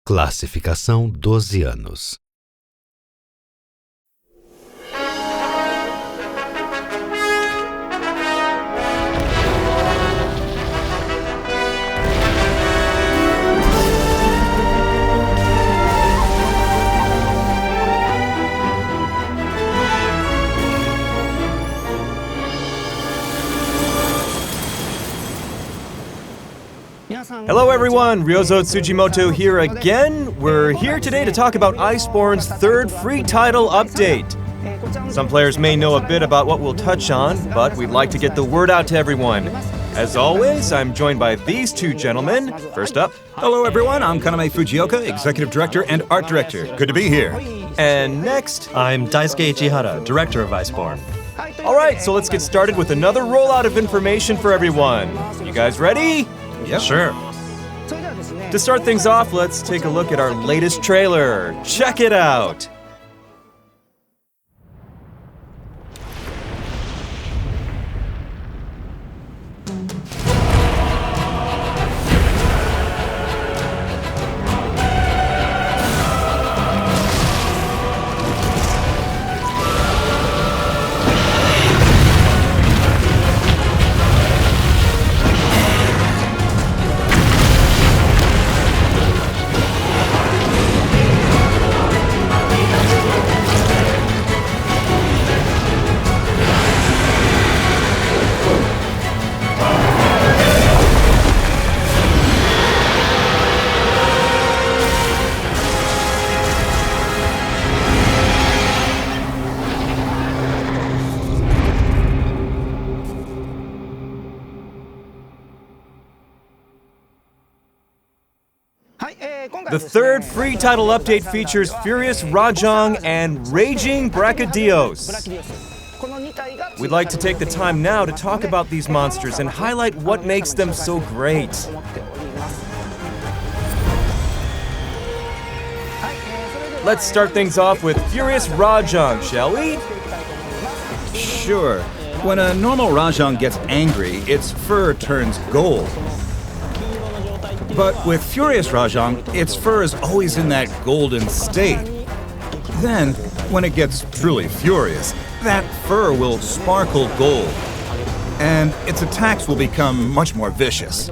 Classificação 12 anos. Hello everyone, Ryozo Tsujimoto here again. We're here today to talk about Iceborne's third free title update. Some players may know a bit about what we'll touch on, but we'd like to get the word out to everyone. As always, I'm joined by these two gentlemen. First up. Hello everyone, I'm Kaname Fujioka, Executive Director and Art Director. Good to be here. And next. I'm Daisuke Ichihara, Director of Iceborne. Alright, so let's get started with another rollout of information for everyone. You guys ready? Yep. Sure. To start things off, let's take a look at our latest trailer. Check it out! The third free title update features Furious Rajang and Raging Brachydios. We'd like to take the time now to talk about these monsters and highlight what makes them so great. Let's start things off with Furious Rajang, shall we? Sure. When a normal Rajang gets angry, its fur turns gold. But with Furious Rajang, its fur is always in that golden state. Then, when it gets truly furious, that fur will sparkle gold, and its attacks will become much more vicious.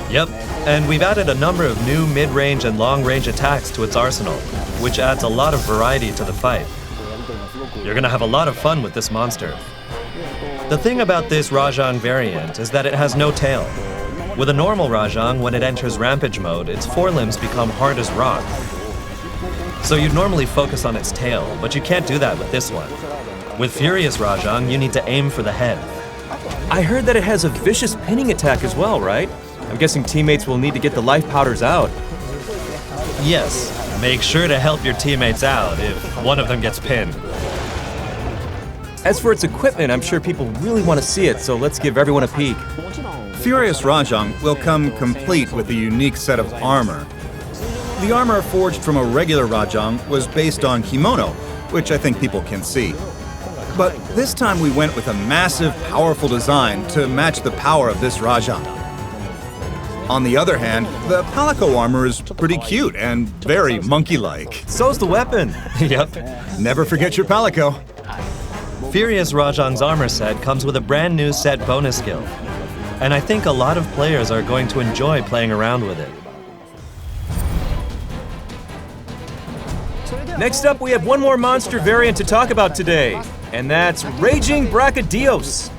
Yep, and we've added a number of new mid-range and long-range attacks to its arsenal, which adds a lot of variety to the fight. You're gonna have a lot of fun with this monster. The thing about this Rajang variant is that it has no tail. With a normal Rajang, when it enters Rampage mode, its forelimbs become hard as rock. So you'd normally focus on its tail, but you can't do that with this one. With Furious Rajang, you need to aim for the head. I heard that it has a vicious pinning attack as well, right? I'm guessing teammates will need to get the life powders out. Yes, make sure to help your teammates out if one of them gets pinned. As for its equipment, I'm sure people really want to see it, so let's give everyone a peek. Furious Rajang will come complete with a unique set of armor. The armor forged from a regular Rajang was based on kimono, which I think people can see. But this time we went with a massive, powerful design to match the power of this Rajang. On the other hand, the palico armor is pretty cute and very monkey-like. So's the weapon. Yep. Never forget your palico. Furious Rajang's armor set comes with a brand new set bonus skill. And I think a lot of players are going to enjoy playing around with it. Next up, we have one more monster variant to talk about today, and that's Raging Brachydios.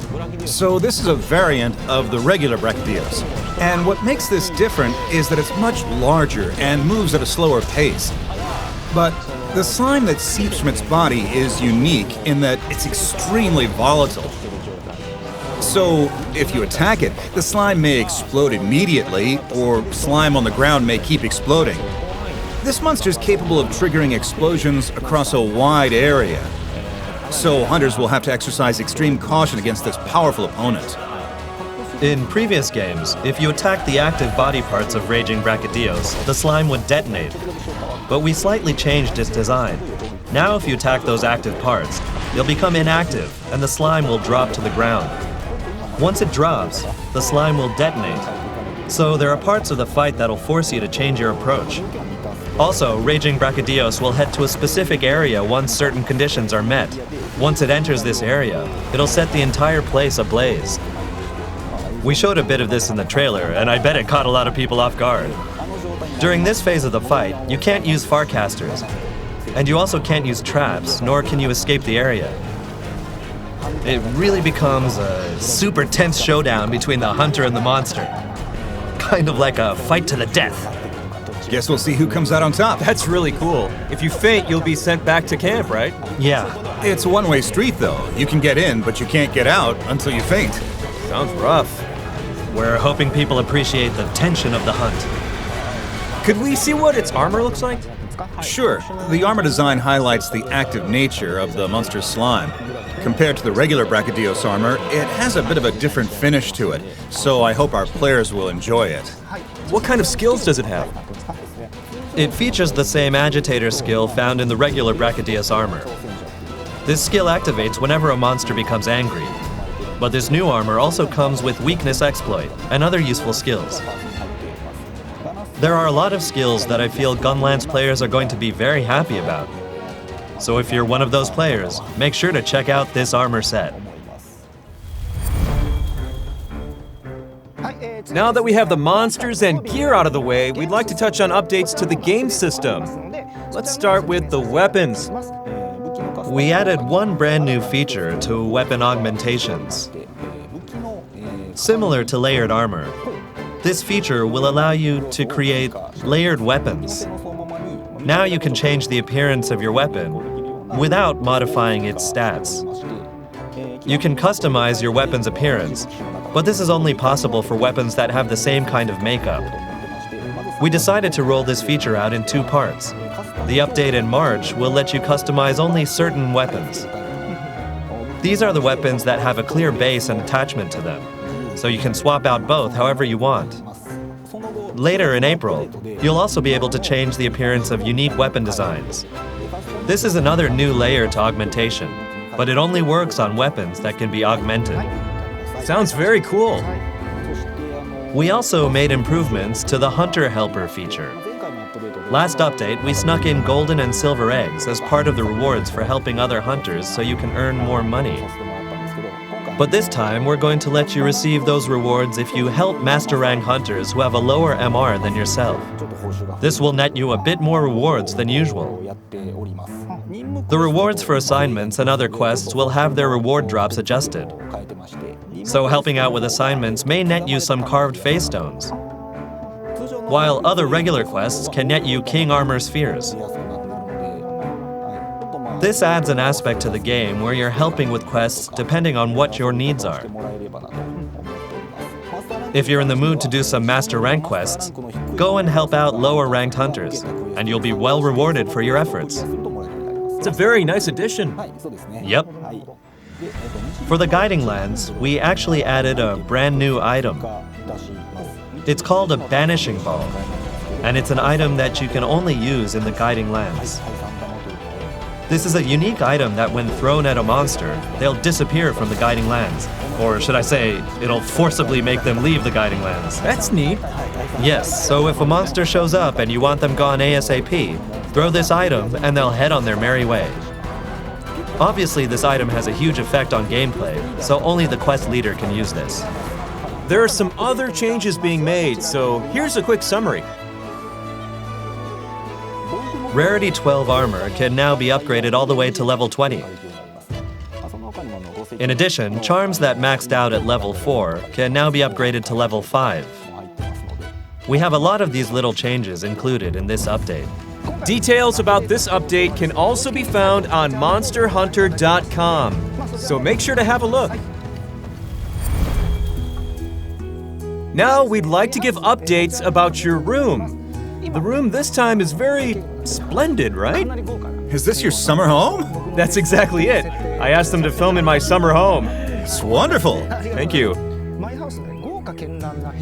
So this is a variant of the regular Brachydios. And what makes this different is that it's much larger and moves at a slower pace. But the slime that seeps from its body is unique in that it's extremely volatile. So, if you attack it, the slime may explode immediately, or slime on the ground may keep exploding. This monster is capable of triggering explosions across a wide area. So, hunters will have to exercise extreme caution against this powerful opponent. In previous games, if you attacked the active body parts of Raging Brachydios, the slime would detonate. But we slightly changed its design. Now if you attack those active parts, they'll become inactive, and the slime will drop to the ground. Once it drops, the slime will detonate, So there are parts of the fight that'll force you to change your approach. Also, Raging Brachydios will head to a specific area once certain conditions are met. Once it enters this area, it'll set the entire place ablaze. We showed a bit of this in the trailer, and I bet it caught a lot of people off guard. During this phase of the fight, you can't use farcasters, and you also can't use traps, nor can you escape the area. It really becomes a super tense showdown between the hunter and the monster. Kind of like a fight to the death. Guess we'll see who comes out on top. That's really cool. If you faint, you'll be sent back to camp, right? Yeah. It's a one-way street, though. You can get in, but you can't get out until you faint. Sounds rough. We're hoping people appreciate the tension of the hunt. Could we see what its armor looks like? Sure, the armor design highlights the active nature of the monster's slime. Compared to the regular Brachydios armor, it has a bit of a different finish to it, so I hope our players will enjoy it. What kind of skills does it have? It features the same agitator skill found in the regular Brachydios armor. This skill activates whenever a monster becomes angry. But this new armor also comes with weakness exploit and other useful skills. There are a lot of skills that I feel Gunlance players are going to be very happy about. So if you're one of those players, make sure to check out this armor set. Now that we have the monsters and gear out of the way, we'd like to touch on updates to the game system. Let's start with the weapons. We added one brand new feature to weapon augmentations. Similar to layered armor, this feature will allow you to create layered weapons. Now you can change the appearance of your weapon without modifying its stats. You can customize your weapon's appearance, but this is only possible for weapons that have the same kind of makeup. We decided to roll this feature out in 2 parts. The update in March will let you customize only certain weapons. These are the weapons that have a clear base and attachment to them, so you can swap out both however you want. Later in April, you'll also be able to change the appearance of unique weapon designs. This is another new layer to augmentation, but it only works on weapons that can be augmented. Sounds very cool. We also made improvements to the Hunter Helper feature. Last update, we snuck in golden and silver eggs as part of the rewards for helping other hunters so you can earn more money. But this time, we're going to let you receive those rewards if you help Master Rank hunters who have a lower MR than yourself. This will net you a bit more rewards than usual. The rewards for assignments and other quests will have their reward drops adjusted. So helping out with assignments may net you some carved face stones, while other regular quests can net you King Armor spheres. This adds an aspect to the game where you're helping with quests depending on what your needs are. If you're in the mood to do some Master Rank quests, go and help out lower ranked hunters, and you'll be well rewarded for your efforts. It's a very nice addition. Yep. For the Guiding Lands, we actually added a brand new item. It's called a Banishing Ball, and it's an item that you can only use in the Guiding Lands. This is a unique item that when thrown at a monster, they'll disappear from the Guiding Lands. Or should I say, it'll forcibly make them leave the Guiding Lands. That's neat. Yes, so if a monster shows up and you want them gone ASAP, throw this item and they'll head on their merry way. Obviously, this item has a huge effect on gameplay, so only the quest leader can use this. There are some other changes being made, so here's a quick summary. Rarity 12 armor can now be upgraded all the way to level 20. In addition, charms that maxed out at level 4 can now be upgraded to level 5. We have a lot of these little changes included in this update. Details about this update can also be found on monsterhunter.com, so make sure to have a look. Now we'd like to give updates about your room. The room this time is very splendid, right? Is this your summer home? That's exactly it. I asked them to film in my summer home. It's wonderful. Thank you.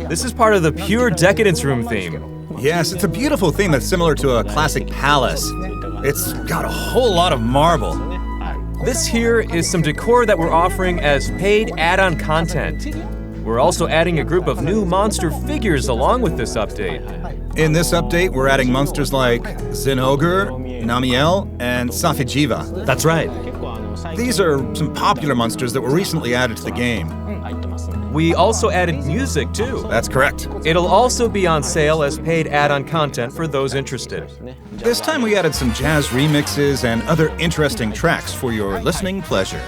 This is part of the Pure Decadence room theme. Yes, it's a beautiful theme that's similar to a classic palace. It's got a whole lot of marble. This here is some decor that we're offering as paid add-on content. We're also adding a group of new monster figures along with this update. In this update, we're adding monsters like Zinogre, Namiel, and safi'jiiva. That's right. These are some popular monsters that were recently added to the game. We also added music too. That's correct. It'll also be on sale as paid add-on content for those interested. This time we added some jazz remixes and other interesting tracks for your listening pleasure.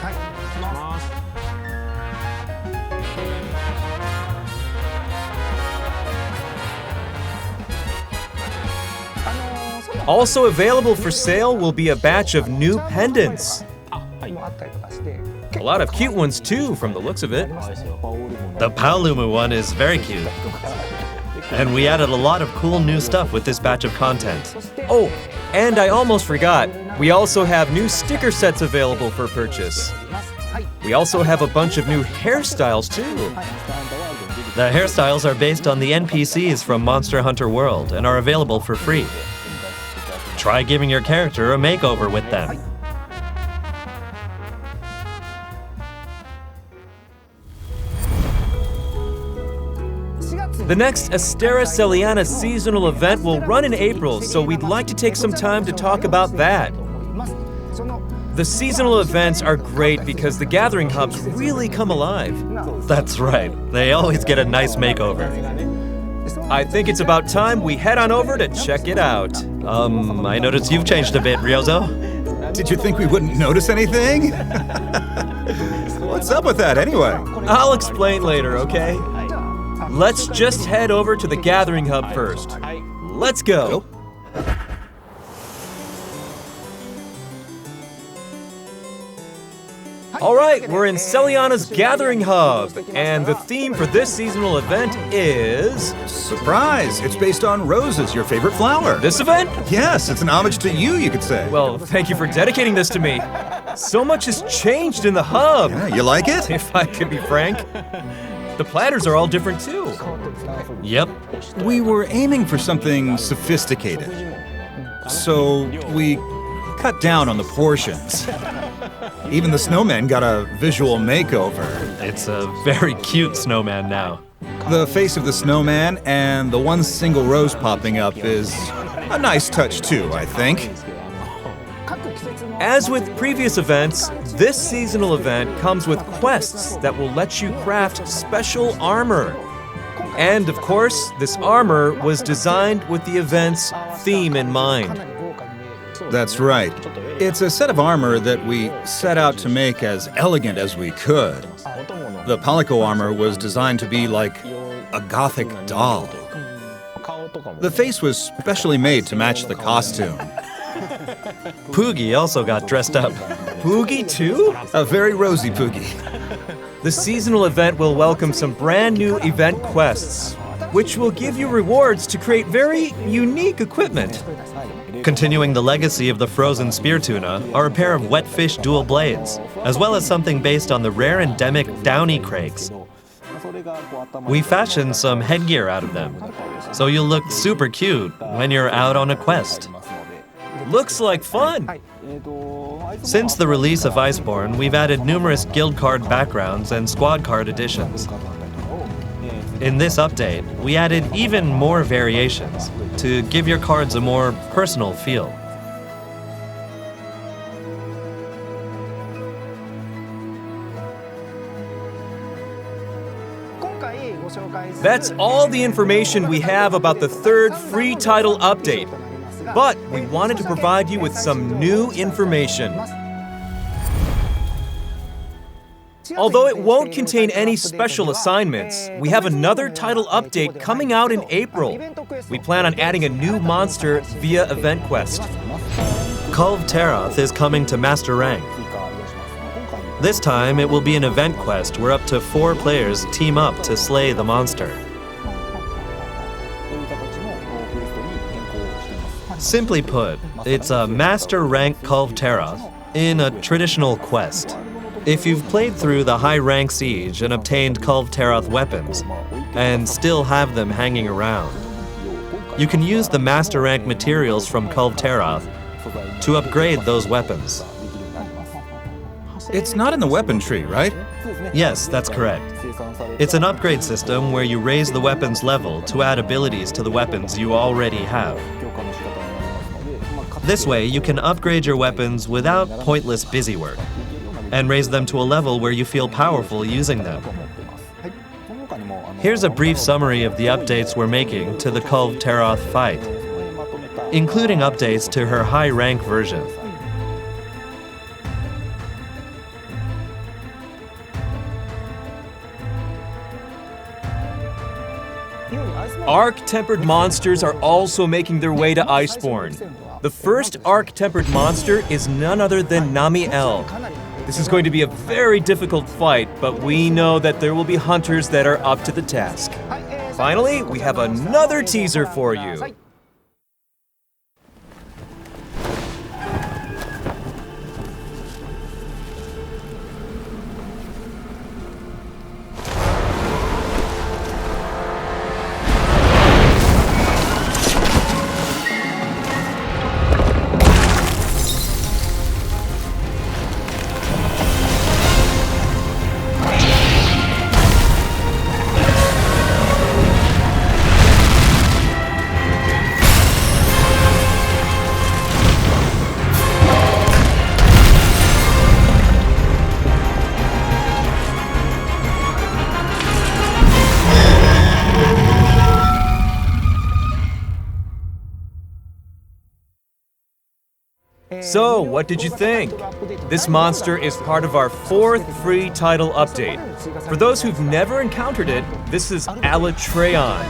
Also available for sale will be a batch of new pendants. A lot of cute ones too, from the looks of it. The Paolumu one is very cute. And we added a lot of cool new stuff with this batch of content. Oh, and I almost forgot. We also have new sticker sets available for purchase. We also have a bunch of new hairstyles too. The hairstyles are based on the NPCs from Monster Hunter World and are available for free. Try giving your character a makeover with them. The next Astera Celiana seasonal event will run in April, so we'd like to take some time to talk about that. The seasonal events are great because the gathering hubs really come alive. That's right. They always get a nice makeover. I think it's about time we head on over to check it out. I noticed you've changed a bit, Ryozo. Did you think we wouldn't notice anything? What's up with that anyway? I'll explain later, okay? Let's just head over to the gathering hub first. Let's go. All right, we're in Celiana's Gathering Hub, and the theme for this seasonal event is... Surprise! It's based on roses, your favorite flower. This event? Yes, it's an homage to you could say. Well, thank you for dedicating this to me. So much has changed in the hub. Yeah, you like it? If I could be frank. The platters are all different too. Yep. We were aiming for something sophisticated. So we cut down on the portions. Even the snowman got a visual makeover. It's a very cute snowman now. The face of the snowman and the one single rose popping up is a nice touch too, I think. As with previous events, this seasonal event comes with quests that will let you craft special armor. And of course, this armor was designed with the event's theme in mind. That's right. It's a set of armor that we set out to make as elegant as we could. The Palico armor was designed to be like a gothic doll. The face was specially made to match the costume. Poogie also got dressed up. Poogie too? A very rosy Poogie. The seasonal event will welcome some brand new event quests, which will give you rewards to create very unique equipment. Continuing the legacy of the frozen spear tuna are a pair of wetfish dual blades, as well as something based on the rare endemic downy crakes. We fashioned some headgear out of them, so you'll look super cute when you're out on a quest. Looks like fun! Since the release of Iceborne, we've added numerous guild card backgrounds and squad card additions. In this update, we added even more variations to give your cards a more personal feel. That's all the information we have about the third free title update. But we wanted to provide you with some new information. Although it won't contain any special assignments, we have another title update coming out in April. We plan on adding a new monster via event quest. Kulve Taroth is coming to Master Rank. This time, it will be an event quest where up to 4 players team up to slay the monster. Simply put, it's a Master Rank Kulve Taroth in a traditional quest. If you've played through the high rank siege and obtained Kulve Taroth weapons, and still have them hanging around, you can use the Master Rank materials from Kulve Taroth to upgrade those weapons. It's not in the weapon tree, right? Yes, that's correct. It's an upgrade system where you raise the weapon's level to add abilities to the weapons you already have. This way, you can upgrade your weapons without pointless busywork, and raise them to a level where you feel powerful using them. Here's a brief summary of the updates we're making to the Kulve Taroth fight, including updates to her high rank version. Arc-tempered monsters are also making their way to Iceborne. The first arc-tempered monster is none other than Nami-El. This is going to be a very difficult fight, but we know that there will be hunters that are up to the task. Finally, we have another teaser for you. So, what did you think? This monster is part of our 4th free title update. For those who've never encountered it, this is Alatreon.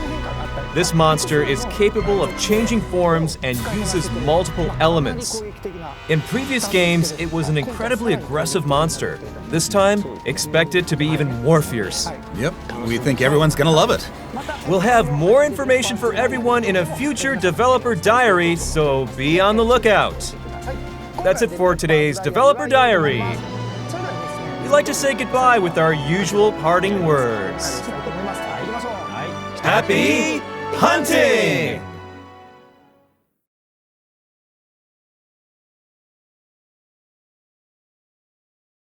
This monster is capable of changing forms and uses multiple elements. In previous games, it was an incredibly aggressive monster. This time, expect it to be even more fierce. Yep, we think everyone's gonna love it. We'll have more information for everyone in a future developer diary, so be on the lookout. That's it for today's Developer Diary. We'd like to say goodbye with our usual parting words. Happy hunting!